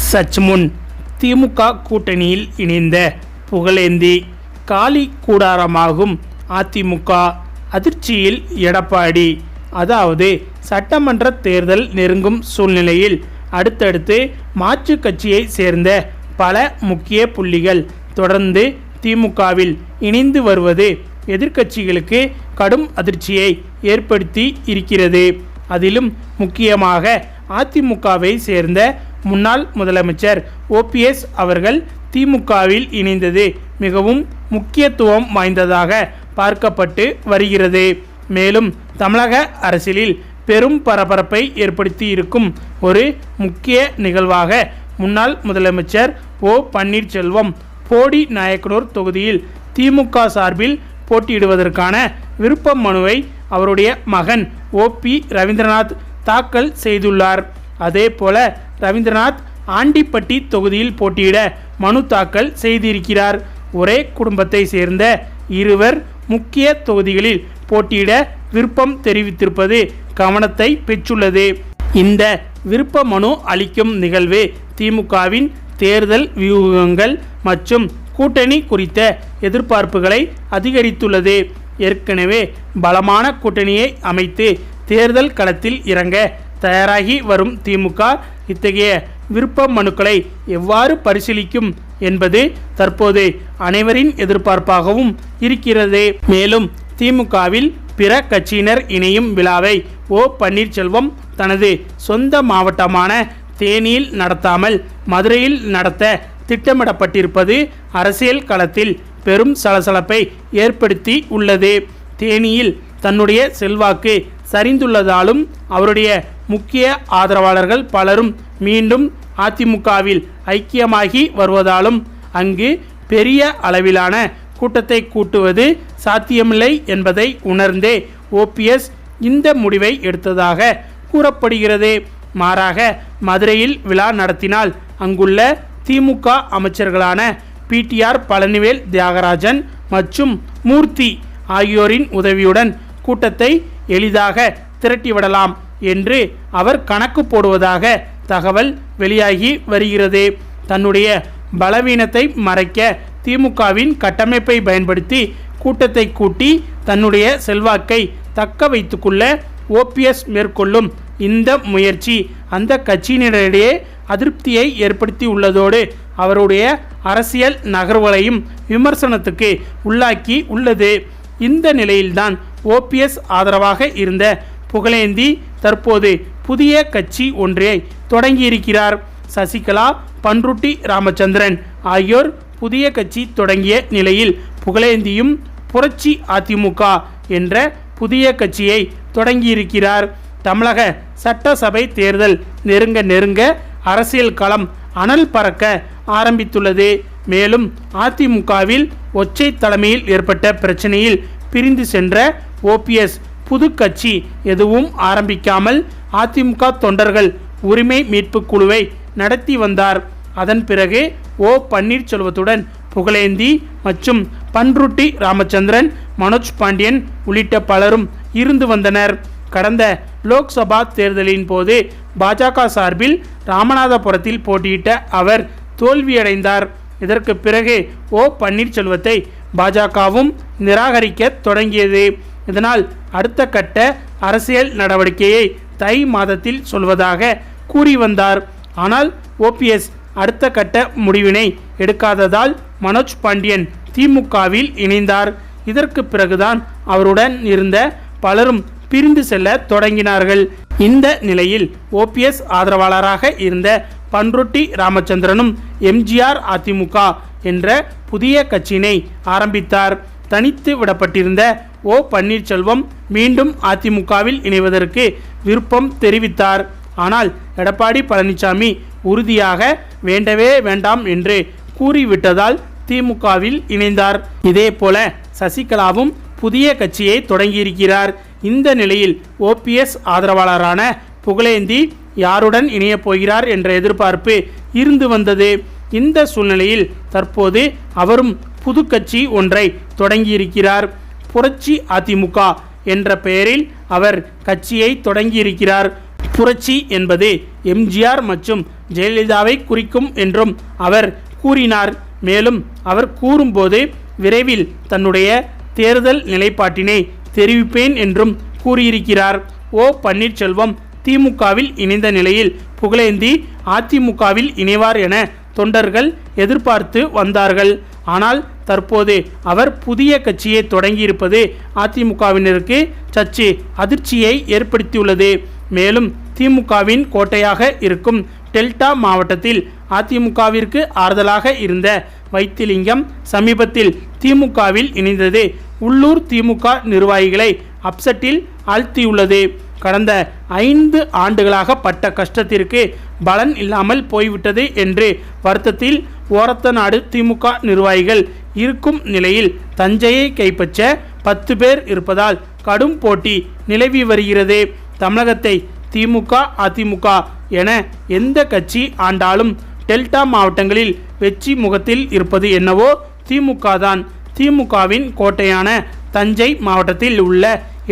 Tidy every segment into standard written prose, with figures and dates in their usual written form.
சற்று முன் திமுக கூட்டணியில் இணைந்த புகழேந்தி காலி கூடாரமாகும் அதிமுக அதிர்ச்சியில் எடப்பாடி. அதாவது சட்டமன்ற தேர்தல் நெருங்கும் சூழ்நிலையில் அடுத்தடுத்து மாற்று கட்சியை சேர்ந்த பல முக்கிய புள்ளிகள் தொடர்ந்து திமுகவில் இணைந்து வருவது எதிர்க்கட்சிகளுக்கு கடும் அதிர்ச்சியை ஏற்படுத்தி இருக்கிறது. அதிலும் முக்கியமாக அதிமுகவை சேர்ந்த முன்னாள் முதலமைச்சர் OPS அவர்கள் திமுகவில் இணைந்தது மிகவும் முக்கியத்துவம் வாய்ந்ததாக பார்க்கப்பட்டு வருகிறது. மேலும் தமிழக அரசியலில் பெரும் பரபரப்பை ஏற்படுத்தி இருக்கும் ஒரு முக்கிய நிகழ்வாக முன்னாள் முதலமைச்சர் O பன்னீர்செல்வம் போடி நாயக்கனூர் தொகுதியில் திமுக சார்பில் போட்டியிடுவதற்கான விருப்ப மனுவை அவருடைய மகன் OP ரவீந்திரநாத் தாக்கல் செய்துள்ளார். அதே போல ரவீந்திரநாத் ஆண்டிப்பட்டி தொகுதியில் போட்டியிட மனு தாக்கல் செய்திருக்கிறார். ஒரே குடும்பத்தை சேர்ந்த இருவர் முக்கிய தொகுதிகளில் போட்டியிட விருப்பம் தெரிவித்திருப்பது கவனத்தை பெற்றுள்ளது. இந்த விருப்ப மனு அளிக்கும் நிகழ்வு திமுகவின் தேர்தல் வியூகங்கள் மற்றும் கூட்டணி குறித்த எதிர்பார்ப்புகளை அதிகரித்துள்ளது. ஏற்கனவே பலமான கூட்டணியை அமைத்து தேர்தல் களத்தில் இறங்க தயாராகி வரும் திமுக இத்தகைய விருப்ப மனுக்களை எவ்வாறு பரிசீலிக்கும் என்பது தற்போது அனைவரின் எதிர்பார்ப்பாகவும் இருக்கிறது. மேலும் திமுகவில் பிற கட்சியினர் இணையும் விழாவை O பன்னீர்செல்வம் தனது சொந்த மாவட்டமான தேனியில் நடத்தாமல் மதுரையில் நடத்த திட்டமிடப்பட்டிருப்பது அரசியல் களத்தில் பெரும் சலசலப்பை ஏற்படுத்தி உள்ளது. தேனியில் தன்னுடைய செல்வாக்கு சரிந்துள்ளதாலும் அவருடைய முக்கிய ஆதரவாளர்கள் பலரும் மீண்டும் அதிமுகவில் ஐக்கியமாகி வருவதாலும் அங்கு பெரிய அளவிலான கூட்டத்தை கூட்டுவது சாத்தியமில்லை என்பதை உணர்ந்தே OPS இந்த முடிவை எடுத்ததாக கூறப்படுகிறது. மாறாக மதுரையில் விழா நடத்தினால் அங்குள்ள திமுக அமைச்சர்களான PTR பழனிவேல் தியாகராஜன் மற்றும் மூர்த்தி ஆகியோரின் உதவியுடன் கூட்டத்தை எளிதாக திரட்டிவிடலாம் என்று அவர் கணக்கு போடுவதாக தகவல் வெளியாகி வருகிறது. தன்னுடைய பலவீனத்தை மறைக்க திமுகவின் கட்டமைப்பை பயன்படுத்தி கூட்டத்தை கூட்டி தன்னுடைய செல்வாக்கை தக்க வைத்துக்கொள்ள OPS மேற்கொள்ளும் இந்த முயற்சி அந்த கட்சியினரிடையே அதிருப்தியை ஏற்படுத்தி உள்ளதோடு அவருடைய அரசியல் நகர்வுகளையும் விமர்சனத்துக்கு உள்ளாக்கி உள்ளது. இந்த நிலையில்தான் OPS ஆதரவாக இருந்த புகழேந்தி தற்போது புதிய கட்சி ஒன்றை தொடங்கியிருக்கிறார். சசிகலா, பன்ருட்டி ராமச்சந்திரன் ஆகியோர் புதிய கட்சி தொடங்கிய நிலையில் புகழேந்தியும் புரட்சி அதிமுக என்ற புதிய கட்சியை தொடங்கியிருக்கிறார். தமிழக சட்டசபை தேர்தல் நெருங்க அரசியல் களம் அனல் பறக்க ஆரம்பித்துள்ளது. மேலும் அதிமுகவில் ஒற்றை தலைமையில் ஏற்பட்ட பிரச்சனையில் பிரிந்து சென்ற OPS புது கட்சி எதுவும் ஆரம்பிக்காமல் அதிமுக தொண்டர்கள் உரிமை மீட்பு குழுவை நடத்தி வந்தார். அதன் பிறகு O பன்னீர்செல்வத்துடன் புகழேந்தி மற்றும் பன்ருட்டி ராமச்சந்திரன், மனோஜ் பாண்டியன் உள்ளிட்ட பலரும் இருந்து வந்தனர். கடந்த லோக்சபா தேர்தலின் போது பாஜக சார்பில் ராமநாதபுரத்தில் போட்டியிட்ட அவர் தோல்வியடைந்தார். இதற்கு பிறகு O பன்னீர்செல்வத்தை பாஜகவும் நிராகரிக்க தொடங்கியது. இதனால் அடுத்த கட்ட அரசியல் நடவடிக்கையை தை மாதத்தில் சொல்வதாக கூறி வந்தார். ஆனால் OPS அடுத்த கட்ட முடிவினை எடுக்காததால் மனோஜ் பாண்டியன் திமுகவில் இணைந்தார். இதற்கு பிறகுதான் அவருடன் இருந்த பலரும் பிரிந்து செல்ல தொடங்கினார்கள். இந்த நிலையில் OPS ஆதரவாளராக இருந்த பன்ருட்டி ராமச்சந்திரனும் MGR அதிமுக என்ற புதிய கட்சியினை ஆரம்பித்தார். தனித்து விடப்பட்டிருந்த O பன்னீர்செல்வம் மீண்டும் அதிமுகவில் இணைவதற்கு விருப்பம் தெரிவித்தார். ஆனால் எடப்பாடி பழனிசாமி உறுதியாக வேண்டவே வேண்டாம் என்று கூறிவிட்டதால் திமுகவில் இணைந்தார். இதேபோல சசிகலாவும் புதிய கட்சியை தொடங்கியிருக்கிறார். இந்த நிலையில் OPS ஆதரவாளரான புகழேந்தி யாருடன் இணையப் போகிறார் என்ற எதிர்பார்ப்பு இருந்து வந்தது. இந்த சூழ்நிலையில் தற்போது அவரும் புது கட்சி ஒன்றை தொடங்கியிருக்கிறார். புரட்சி அதிமுக என்ற பெயரில் அவர் கட்சியை தொடங்கியிருக்கிறார். புரட்சி என்பது எம்ஜிஆர் மற்றும் ஜெயலலிதாவை குறிக்கும் என்றும் அவர் கூறினார். மேலும் அவர் கூறும்போது விரைவில் தன்னுடைய தேர்தல் நிலைப்பாட்டினை தெரிவிப்பேன் என்றும் கூறியிருக்கிறார். ஓ பன்னீர்செல்வம் திமுகவில் இணைந்த நிலையில் புகழேந்தி அதிமுகவில் இணைவார் என தொண்டர்கள் எதிர்பார்த்து வந்தார்கள். ஆனால் தற்போது அவர் புதிய கட்சியை தொடங்கியிருப்பது அதிமுகவினருக்கு சற்று அதிர்ச்சியை ஏற்படுத்தியுள்ளது. மேலும் திமுகவின் கோட்டையாக இருக்கும் டெல்டா மாவட்டத்தில் அதிமுகவிற்கு ஆறுதலாக இருந்த வைத்திலிங்கம் சமீபத்தில் திமுகவில் இணைந்தது உள்ளூர் திமுக நிர்வாகிகளை அப்செட்டில் ஆழ்த்தியுள்ளது. கடந்த 5 ஆண்டுகளாக பட்ட கஷ்டத்திற்கு பலன் இல்லாமல் போய்விட்டது என்று வருத்தத்தில் ஓரத்தநாடு திமுக நிர்வாகிகள் இருக்கும் நிலையில் தஞ்சையை கைப்பற்ற 10 பேர் இருப்பதால் கடும் போட்டி நிலவி வருகிறது. தமிழகத்தை திமுக அதிமுக என எந்த கட்சி ஆண்டாலும் டெல்டா மாவட்டங்களில் வெற்றி முகத்தில் இருப்பது என்னவோ திமுக தான். திமுகவின் கோட்டையான தஞ்சை மாவட்டத்தில் உள்ள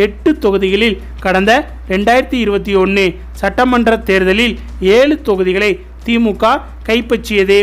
8 தொகுதிகளில் கடந்த 2021 சட்டமன்ற தேர்தலில் 7 தொகுதிகளை திமுக கைப்பற்றியது.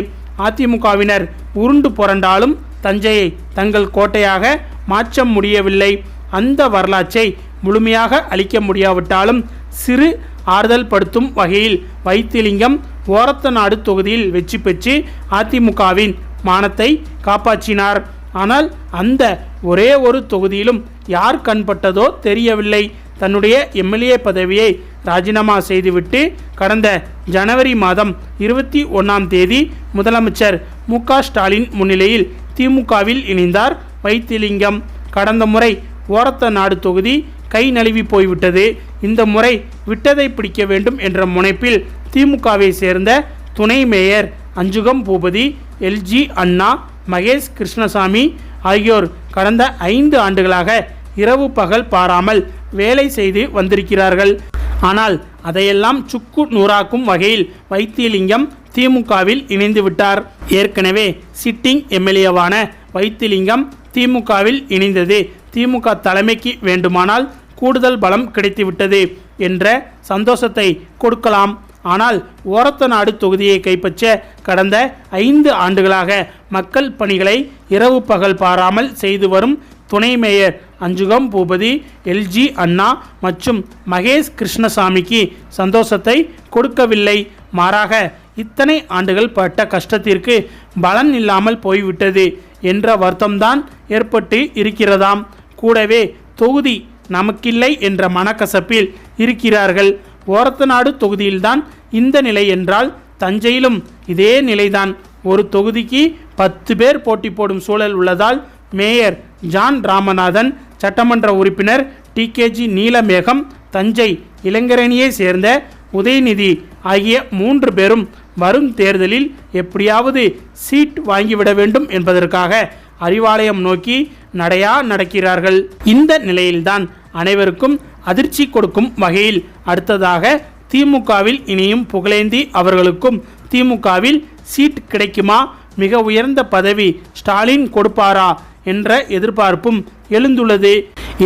அதிமுகவினர் உருண்டு புரண்டாலும் தஞ்சையை தங்கள் கோட்டையாக மாற்ற முடியவில்லை. அந்த வரலாற்றை முழுமையாக அளிக்க முடியாவிட்டாலும் சிறு ஆறுதல் படுத்தும் வகையில் வைத்திலிங்கம் ஓரத்தநாடு தொகுதியில் வெற்றி பெற்று அதிமுகவின் மானத்தை காப்பாற்றினார். ஆனால் அந்த ஒரே ஒரு தொகுதியிலும் யார் கண்பட்டதோ தெரியவில்லை. தன்னுடைய எம்எல்ஏ பதவியை ராஜினாமா செய்துவிட்டு கடந்த ஜனவரி மாதம் 21ஆம் தேதி முதலமைச்சர் மு.க. ஸ்டாலின் முன்னிலையில் திமுகவில் இணைந்தார் வைத்திலிங்கம். கடந்த முறை ஓரத்தநாடு தொகுதி கை நழுவி போய்விட்டது. இந்த முறை விட்டதை பிடிக்க வேண்டும் என்ற முனைப்பில் திமுகவை சேர்ந்த துணை மேயர் அஞ்சுகம் பூபதி, எல்ஜி அண்ணா, மகேஷ் கிருஷ்ணசாமி ஆகியோர் கடந்த 5 ஆண்டுகளாக இரவு பகல் பாராமல் வேலை செய்து வந்திருக்கிறார்கள். ஆனால் அதையெல்லாம் சுக்கு நூறாக்கும் வகையில் வைத்திலிங்கம் திமுகவில் இணைந்து விட்டார். ஏற்கனவே சிட்டிங் எம்எல்ஏவான வைத்திலிங்கம் திமுகவில் இணைந்தது திமுக தலைமைக்கு வேண்டுமானால் கூடுதல் பலம் கிடைத்துவிட்டது என்ற சந்தோஷத்தை கொடுக்கலாம். ஆனால் ஓரத்தநாடு தொகுதியை கைப்பற்ற கடந்த 5 ஆண்டுகளாக மக்கள் பணிகளை இரவு பகல் பாராமல் செய்து வரும் துணை மேயர் அஞ்சுகம் பூபதி, எல்ஜி அண்ணா மற்றும் மகேஷ் கிருஷ்ணசாமிக்கு சந்தோஷத்தை கொடுக்கவில்லை. மாறாக இத்தனை ஆண்டுகள் பட்ட கஷ்டத்திற்கு பலன் இல்லாமல் போய்விட்டது என்ற வருத்தம்தான் ஏற்பட்டு இருக்கிறதாம். கூடவே தொகுதி நமக்கில்லை என்ற மனக்கசப்பில் இருக்கிறார்கள். ஓரத்தநாடு தொகுதியில்தான் இந்த நிலை என்றால் தஞ்சையிலும் இதே நிலைதான். ஒரு தொகுதிக்கு 10 பேர் போட்டி போடும் சூழல் உள்ளதால் மேயர் ஜான் ராமநாதன், சட்டமன்ற உறுப்பினர் டிகேஜி நீலமேகம், தஞ்சை இளைஞரணியை சேர்ந்த உதயநிதி ஆகிய 3 பேரும் வரும் தேர்தலில் எப்படியாவது சீட் வாங்கிவிட வேண்டும் என்பதற்காக அறிவாலயம் நோக்கி நடையா நடக்கிறார்கள். இந்த நிலையில்தான் அனைவருக்கும் அதிர்ச்சி கொடுக்கும் வகையில் அடுத்ததாக திமுகவில் இணையும் புகழேந்தி அவர்களுக்கும் திமுகவில் சீட் கிடைக்குமா, மிக உயர்ந்த பதவி ஸ்டாலின் கொடுப்பாரா என்ற எதிர்பார்ப்பும் எழுந்துள்ளது.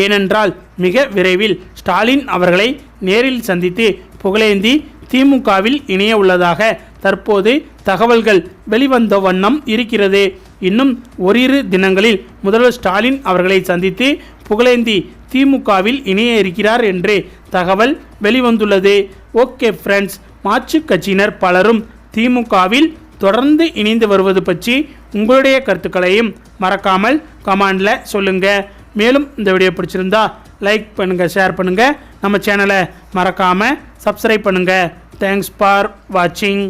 ஏனென்றால் மிக விரைவில் ஸ்டாலின் அவர்களை நேரில் சந்தித்து புகழேந்தி திமுகவில் இணைய உள்ளதாக தற்போது தகவல்கள் வெளிவந்த வண்ணம் இருக்கிறது. இன்னும் ஓரிரு தினங்களில் முதல்வர் ஸ்டாலின் அவர்களை சந்தித்து புகழேந்தி திமுகவில் இணைய இருக்கிறார் என்று தகவல் வெளிவந்துள்ளது. ஓகே ஃப்ரெண்ட்ஸ், மாற்றுக் கட்சியினர் பலரும் திமுகவில் தொடர்ந்து இணைந்து வருவது பற்றி உங்களுடைய கருத்துக்களையும் மறக்காமல் கமெண்டில் சொல்லுங்கள். மேலும் இந்த வீடியோ பிடிச்சிருந்தா லைக் பண்ணுங்கள், ஷேர் பண்ணுங்கள், நம்ம சேனலை மறக்காமல் சப்ஸ்கிரைப் பண்ணுங்கள். தேங்க்ஸ் ஃபார் வாட்சிங்.